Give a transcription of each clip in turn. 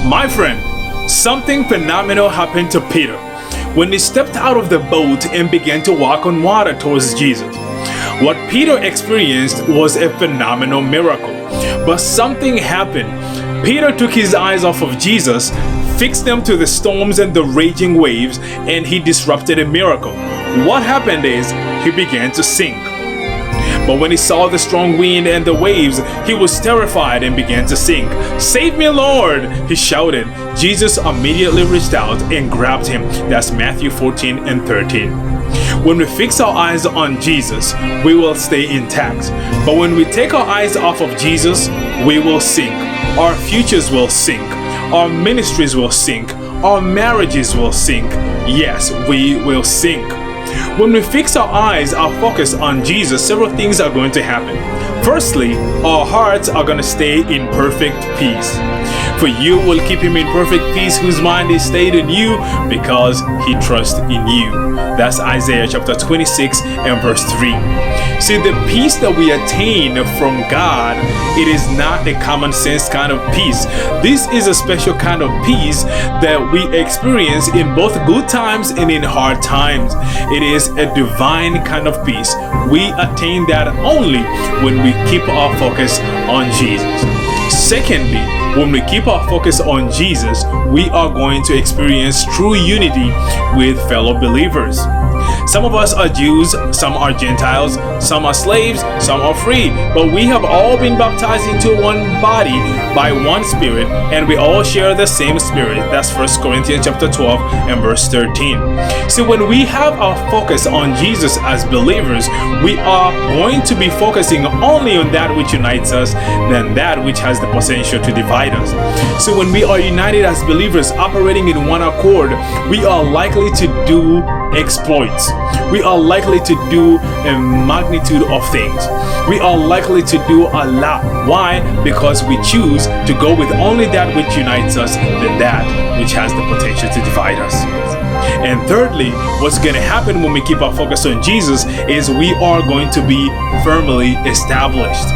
My friend, something phenomenal happened to Peter when he stepped out of the boat and began to walk on water towards Jesus. What Peter experienced was a phenomenal miracle, but something happened. Peter took his eyes off of Jesus, fixed them to the storms and the raging waves, and he disrupted a miracle. What happened is he began to sink. But when he saw the strong wind and the waves, he was terrified and began to sink. "Save me, Lord!" he shouted. Jesus immediately reached out and grabbed him. That's Matthew 14 and 13. When we fix our eyes on Jesus, we will stay intact. But when we take our eyes off of Jesus, we will sink. Our futures will sink. Our ministries will sink. Our marriages will sink. Yes, we will sink. When we fix our eyes, our focus on Jesus, several things are going to happen. Firstly, our hearts are going to stay in perfect peace. For you will keep him in perfect peace whose mind is stayed in you because he trusts in you. That's Isaiah chapter 26 and verse 3. See, the peace that we attain from God, it is not a common sense kind of peace. This is a special kind of peace that we experience in both good times and in hard times. It is a divine kind of peace. We attain that only when we keep our focus on Jesus. Secondly, when we keep our focus on Jesus, we are going to experience true unity with fellow believers. Some of us are Jews, some are Gentiles, some are slaves, some are free, but we have all been baptized into one body by one Spirit, and we all share the same Spirit. That's 1 Corinthians chapter 12 and verse 13. So when we have our focus on Jesus as believers, we are going to be focusing only on that which unites us than that which has the potential to divide us. So when we are united as believers operating in one accord, we are likely to do exploits. We are likely to do a magnitude of things. We are likely to do a lot. Why? Because we choose to go with only that which unites us than that which has the potential to divide us. And thirdly, what's going to happen when we keep our focus on Jesus is we are going to be firmly established.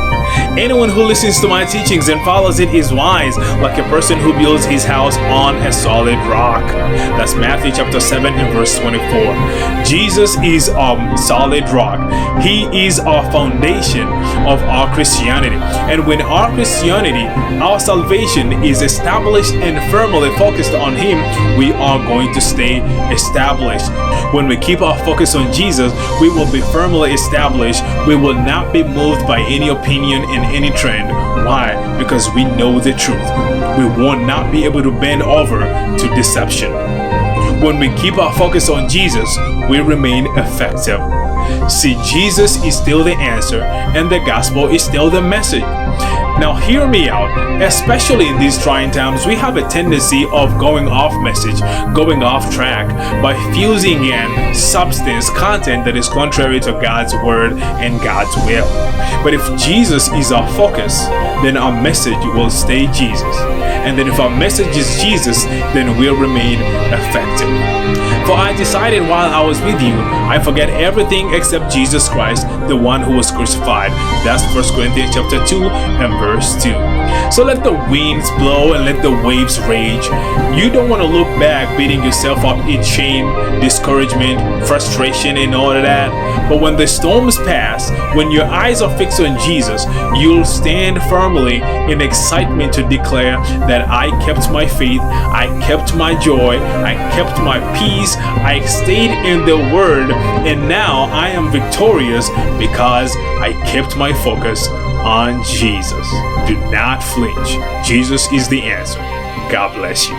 Anyone who listens to my teachings and follows it is wise, like a person who builds his house on a solid rock. That's Matthew chapter 7 and verse 24. Jesus is our solid rock. He is our foundation of our Christianity. And when our Christianity, our salvation is established and firmly focused on Him, we are going to stay established. When we keep our focus on Jesus, we will be firmly established. We will not be moved by any opinion and any trend. Why? Because we know the truth. We will not be able to bend over to deception. When we keep our focus on Jesus, we remain effective. See, Jesus is still the answer, and the gospel is still the message. Now hear me out. Especially in these trying times, we have a tendency of going off message, going off track by fusing in substance, content that is contrary to God's word and God's will. But if Jesus is our focus, then our message will stay Jesus. And then if our message is Jesus, then we'll remain effective. For I decided while I was with you, I forget everything except Jesus Christ, the one who was crucified. That's 1 Corinthians chapter 2 and verse 2. So let the winds blow and let the waves rage. You don't want to look back beating yourself up in shame, discouragement, frustration, and all of that. But when the storms pass, when your eyes are fixed on Jesus, you'll stand firmly in excitement to declare that I kept my faith, I kept my joy, I kept my peace, I stayed in the word, and now I am victorious because I kept my focus on Jesus. Do not flinch. Jesus is the answer. God bless you.